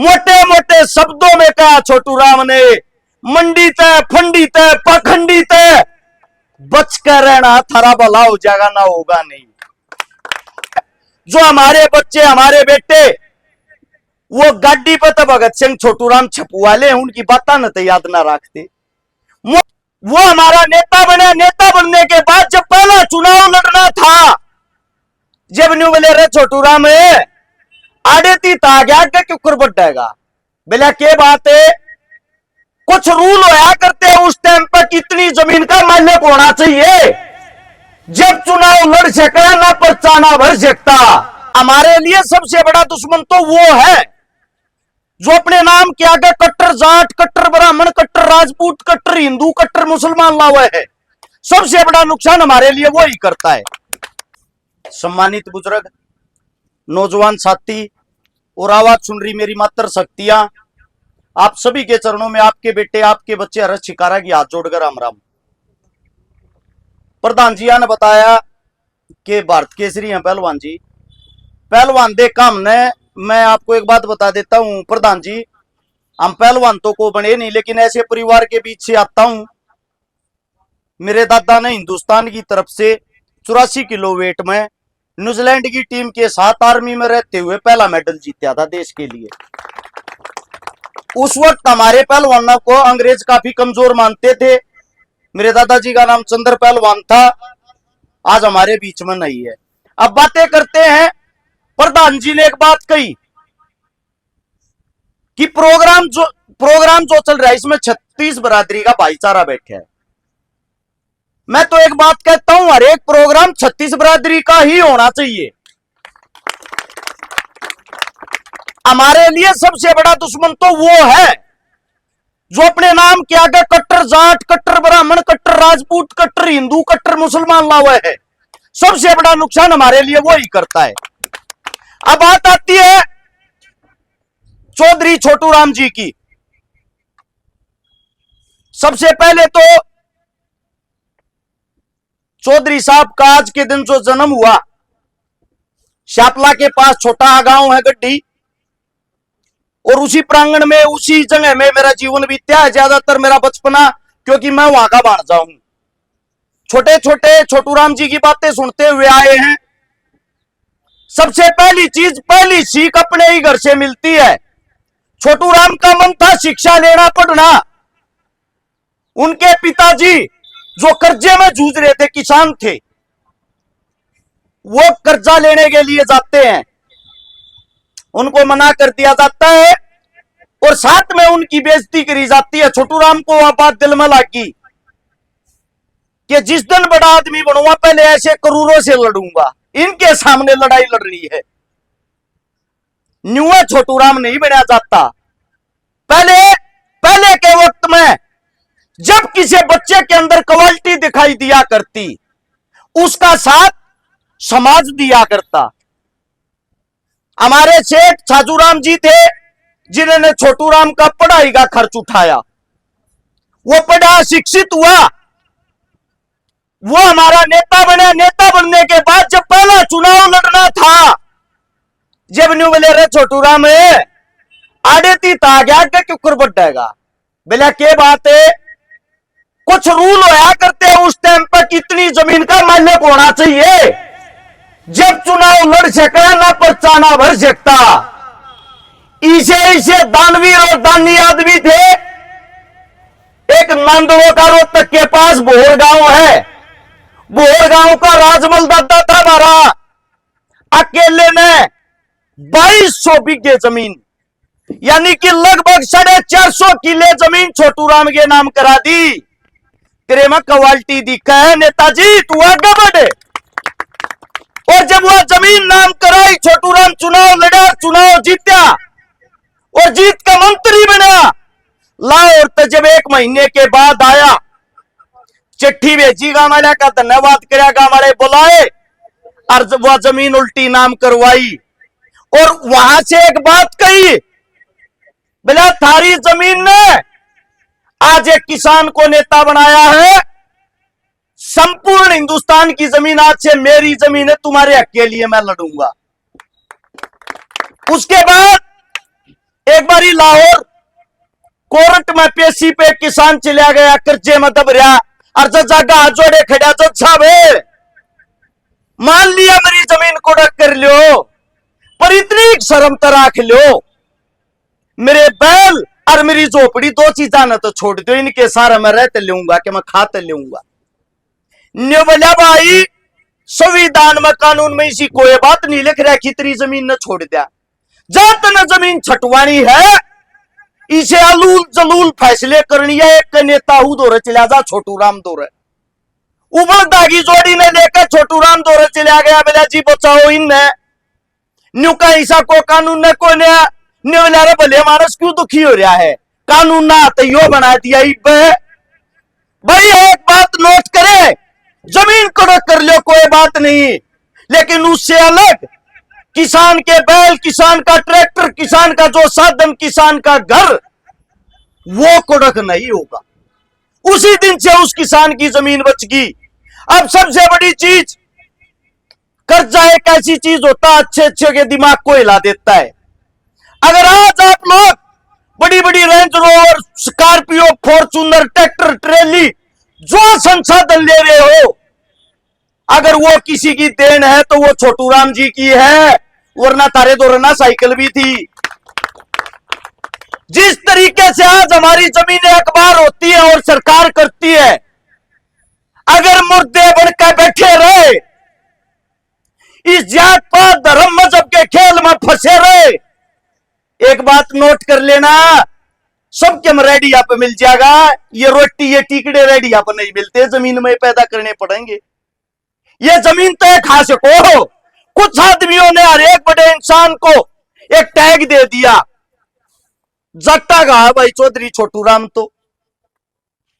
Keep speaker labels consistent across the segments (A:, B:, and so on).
A: मोटे मोटे शब्दों में कहा छोटू राम ने, मंडी तय फंडी तय पाखंडी तय, बच कर रहना थारा भला हो जाएगा, ना होगा नहीं। जो हमारे बच्चे हमारे बेटे वो गाड़ी पर तो भगत सिंह छोटू राम छपुवाले हैं, उनकी बात न तो याद ना रखते। वो हमारा नेता बने, नेता बनने के बाद जब पहला चुनाव लड़ना था, जब न्यू बोले रे छोटू राम आड़े ती ता गया के क्यों बढ़ेगा, बोला के बात है, कुछ रूल होया करते हैं उस टाइम पर कितनी जमीन का मालिक होना चाहिए, जब चुनाव लड़ सकता ना पर्चा ना भर सकता। हमारे लिए सबसे बड़ा दुश्मन तो वो है जो अपने नाम के आगे कट्टर जाट, कट्टर ब्राह्मण, कट्टर राजपूत, कट्टर हिंदू, कट्टर मुसलमान लावा है। सबसे बड़ा नुकसान हमारे लिए वो ही करता है। सम्मानित बुजुर्ग, नौजवान साथी और आवाज सुन रही मेरी मात्र शक्तियां, आप सभी के चरणों में आपके बेटे आपके बच्चे हरस शिकारा की हाथ जोड़कर राम राम। प्रधान जी ने बताया कि भारत केसरी हैं पहलवान जी, पहलवान दे काम ने। मैं आपको एक बात बता देता हूं प्रधान जी, हम पहलवान तो को बने नहीं, लेकिन ऐसे परिवार के बीच से आता हूं। मेरे दादा ने हिंदुस्तान की तरफ से 84 किलो वेट में न्यूजीलैंड की टीम के साथ आर्मी में रहते हुए पहला मेडल जीता था देश के लिए। उस वक्त हमारे पहलवानों को अंग्रेज काफी कमजोर मानते थे। मेरे दादाजी का नाम चंद्र पहलवान था, आज हमारे बीच में नहीं है। अब बातें करते हैं, प्रधान जी ने एक बात कही कि प्रोग्राम जो चल रहा है इसमें 36 बरादरी का भाईचारा बैठा है। मैं तो एक बात कहता हूं, हर एक प्रोग्राम 36 बरादरी का ही होना चाहिए। हमारे लिए सबसे बड़ा दुश्मन तो वो है जो अपने नाम के आगे कट्टर जाट, कट्टर ब्राह्मण, कट्टर राजपूत, कट्टर हिंदू, कट्टर मुसलमान लावा है। सबसे बड़ा नुकसान हमारे लिए वो ही करता है। अब बात आती है चौधरी छोटू राम जी की। सबसे पहले तो चौधरी साहब का आज के दिन जो जन्म हुआ, शापला के पास छोटा गांव है गड्डी, और उसी प्रांगण में उसी जगह में मेरा जीवन बीता है ज्यादातर मेरा बचपना, क्योंकि मैं वहां का भांजा हूं। छोटे छोटे छोटू राम जी की बातें सुनते हुए आए हैं। सबसे पहली चीज, पहली सीख अपने ही घर से मिलती है। छोटू राम का मन था शिक्षा लेना, पढ़ना। उनके पिताजी जो कर्जे में जूझ रहे थे, किसान थे, वो कर्जा लेने के लिए जाते हैं, उनको मना कर दिया जाता है और साथ में उनकी बेइज्जती करी जाती है। छोटू राम को वह बात दिल में लगी कि जिस दिन बड़ा आदमी बनूंगा पहले ऐसे करोड़ों से लड़ूंगा, इनके सामने लड़ाई लड़नी है। न्यू छोटू राम नहीं बनाया जाता। पहले के वक्त में जब किसी बच्चे के अंदर क्वालिटी दिखाई दिया करती, उसका साथ समाज दिया करता। हमारे सेठ छाजूराम जी थे जिन्होंने छोटू राम का पढ़ाई का खर्च उठाया। वो पढ़ा, शिक्षित हुआ, वो हमारा नेता बने। नेता बनने के बाद जब पहला चुनाव लड़ना था, जब न्यू बोले रे छोटू राम आड़े ती ता गया के क्यों बढ़ेगा, बोला के बात है, कुछ रूल होया करते हैं उस टाइम पर कितनी जमीन का मालिक होना चाहिए, जब चुनाव लड़ सकता ना पर्चा ना भर सकता। इसे दानवीर और दानी आदमी थे। एक नांदड़ों का रोहतक के पास बोहर गांव है, बोहर गांव का राजमल दादा था हमारा, अकेले ने 2200 बीघे जमीन, यानी कि लगभग 450 किले जमीन छोटू राम के नाम करा दी। तेरे में क्वालिटी दिखा है नेताजी, तू आगे बढ़े। और जब वह जमीन नाम कराई, छोटू राम चुनाव लड़ा, चुनाव जीता और जीत का मंत्री बना। लाहौर तो जब 1 महीने के बाद आया, चिट्ठी भेजी गांव वाले का धन्यवाद कराया, गांव वाले बुलाए और वह जमीन उल्टी नाम करवाई। और वहां से एक बात कही, बोला थारी जमीन ने आज एक किसान को नेता बनाया है, संपूर्ण हिंदुस्तान की जमीन आज से मेरी जमीन है, तुम्हारे हक के लिए मैं लड़ूंगा। उसके बाद एक बारी लाहौर कोर्ट में पेशी पे किसान चला गया, कर्जे में दब रहा, और जज हाथ जोड़े खड़ा, जज साहब मान लिया मेरी जमीन को डक कर लो, पर इतनी शर्म तो राख लो, मेरे बैल और मेरी झोपड़ी दो चीजा न तो छोड़ दो, इनके सारा मैं रहते लूंगा कि मैं खाते लूंगा। न्यू बोला भाई संविधान में कानून में इसी कोई बात नहीं लिख रहा कि तेरी जमीन न छोड़ दिया, जहां तक जमीन छटवानी है इसे अलूल जलूल फैसले करनी है। एक नेता हूं दौरे चला जा, छोटू राम दौरे उबल दागी जोड़ी ने लेकर छोटू राम दौरे चला गया, बोला जी बचाओ इनने, न्यू का हिस्सा को कानून ने को न्यू बोला भले मानस क्यों दुखी हो रहा है, कानून ना आते यो बना दिया। भाई एक बात नोट करे, जमीन कड़क कर लो कोई बात नहीं, लेकिन उससे अलग किसान के बैल, किसान का ट्रैक्टर, किसान का जो साधन, किसान का घर, वो कड़क नहीं होगा। उसी दिन से उस किसान की जमीन बच गई। अब सबसे बड़ी चीज, कर्जा एक ऐसी चीज होता है अच्छे अच्छे के दिमाग को हिला देता है। अगर आज आप लोग बड़ी बड़ी range rover, Scorpio, Fortuner, tractor, trolley, जो संसाधन ले रहे हो, अगर वो किसी की देन है तो वो छोटू राम जी की है, वरना तारे दौराना साइकिल भी थी। जिस तरीके से आज हमारी जमीनें अखबार होती है और सरकार करती है, अगर मुर्दे बनकर बैठे रहे, इस जात पात धर्म मजहब के खेल में फंसे रहे, एक बात नोट कर लेना, सबके में रेडिया पे मिल जाएगा, ये रोटी ये टिकड़े रेडिया पे नहीं मिलते, जमीन में पैदा करने पड़ेंगे। ये जमीन तो खा सको। कुछ आदमियों ने हर एक बड़े इंसान को एक टैग दे दिया, जट्टा का भाई चौधरी छोटू राम, तो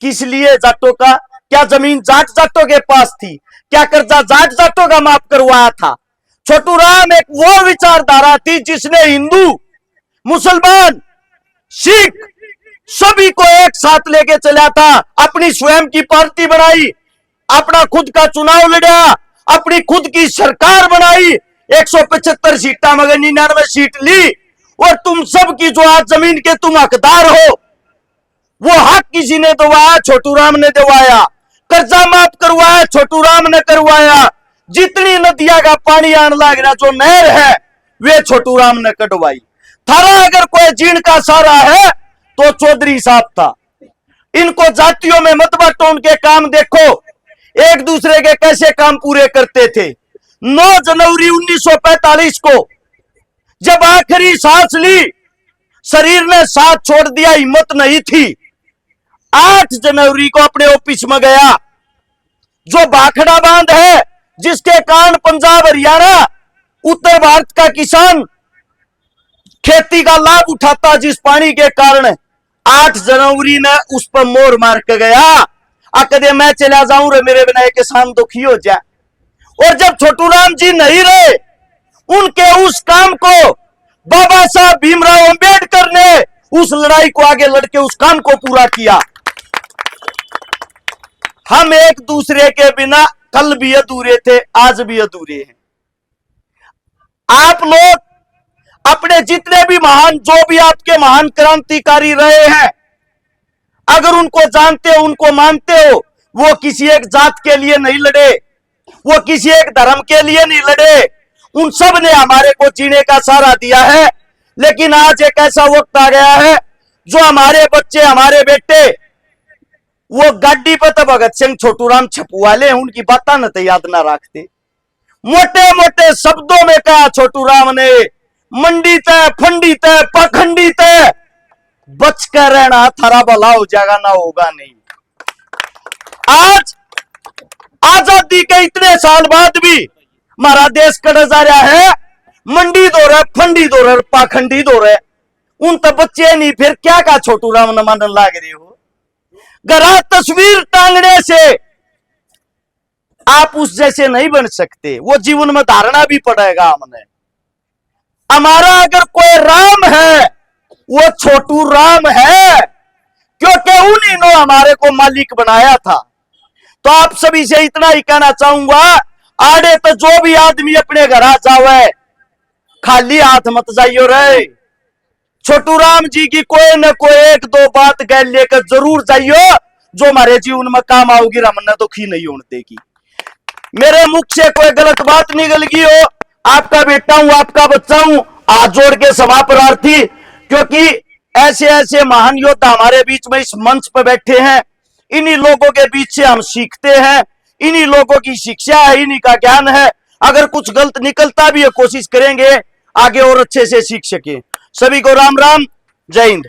A: किस लिए जाटों का? क्या जमीन जाट जाटों के पास थी? क्या कर्जा जाट जाटों का माफ करवाया था? छोटू राम एक वो विचारधारा थी जिसने हिंदू, मुसलमान, सिख सभी को एक साथ लेके चला था, अपनी स्वयं की पार्टी बनाई, अपना खुद का चुनाव लड़ा, अपनी खुद की सरकार बनाई, 175 सीटा मगर 99 सीट ली, और तुम सब की जो आज जमीन के तुम हकदार हो, वो हक किसी ने दवाया, छोटू राम ने दवाया। कर्जा माफ करवाया, छोटू राम ने करवाया। जितनी नदियां का पानी आने लग रहा, जो नहर है, वे छोटू राम ने कटवाई। थारा अगर कोई जीण का सारा है तो चौधरी साहब था। इनको जातियों में मत बांटो, उनके काम देखो, एक दूसरे के कैसे काम पूरे करते थे। 9 जनवरी 1945 को जब आखिरी सांस ली, शरीर ने साथ छोड़ दिया, हिम्मत नहीं थी। 8 जनवरी को अपने ऑफिस में गया, जो भाखड़ा बांध है जिसके कारण पंजाब, हरियाणा, उत्तर भारत का किसान खेती का लाभ उठाता, जिस पानी के कारण 8 जनवरी ने उस पर मोर मार के गया, कदे मैं चला जाऊं रे मेरे बिना किसान दुखी हो जाए। और जब छोटू राम जी नहीं रहे, उनके उस काम को बाबा साहब भीमराव अंबेडकर ने उस लड़ाई को आगे लड़के उस काम को पूरा किया। हम एक दूसरे के बिना कल भी अधूरे थे, आज भी अधूरे हैं। आप लोग अपने जितने भी महान, जो भी आपके महान क्रांतिकारी रहे हैं, अगर उनको जानते हो, उनको मानते हो, वो किसी एक जात के लिए नहीं लड़े, वो किसी एक धर्म के लिए नहीं लड़े, उन सब ने हमारे को जीने का सहारा दिया है। लेकिन आज एक ऐसा वक्त आ गया है जो हमारे बच्चे, हमारे बेटे, वो गाड़ी पर तो भगत सिंह, छोटू राम छपुआले, उनकी बात न तो याद ना रखते। मोटे मोटे शब्दों में कहा छोटू राम ने, मंडी तय, फंडी तय, पाखंडी तय, बच कर रहना, थारा भला हो जाएगा, ना होगा नहीं। आज आजादी के इतने साल बाद भी हमारा देश कड़ा जा रहा है, मंडी दो रहे, फंडी दो रहे, पाखंडी दो रहे। उन तो बच्चे नहीं, फिर क्या कहा छोटू राम न मानने लाग रहे हो? गरा तस्वीर टांगने से आप उस जैसे नहीं बन सकते, वो जीवन में धारणा भी पड़ेगा। हमने, हमारा अगर कोई राम है वो छोटू राम है, क्योंकि उन्हीं ने हमारे को मालिक बनाया था। तो आप सभी से इतना ही कहना चाहूंगा, आड़े तो जो भी आदमी अपने घर आ जावे, खाली हाथ मत जाइयो रे। छोटू राम जी की कोई न कोई एक दो बात कह लेकर जरूर जाइयो जो हमारे जीवन में काम आओगी, रमन तो खी नहीं होने देगी। मेरे मुख से कोई गलत बात निकल गई हो, आपका बेटा हूं, आपका बच्चा हूं, हाथ जोड़ के क्षमा प्रार्थी, क्योंकि ऐसे ऐसे महान योद्धा हमारे बीच में इस मंच पर बैठे हैं। इन्हीं लोगों के बीच से हम सीखते हैं, इन्हीं लोगों की शिक्षा है, इन्हीं का ज्ञान है। अगर कुछ गलत निकलता भी है, कोशिश करेंगे आगे और अच्छे से सीख सके। सभी को राम राम, जय हिंद।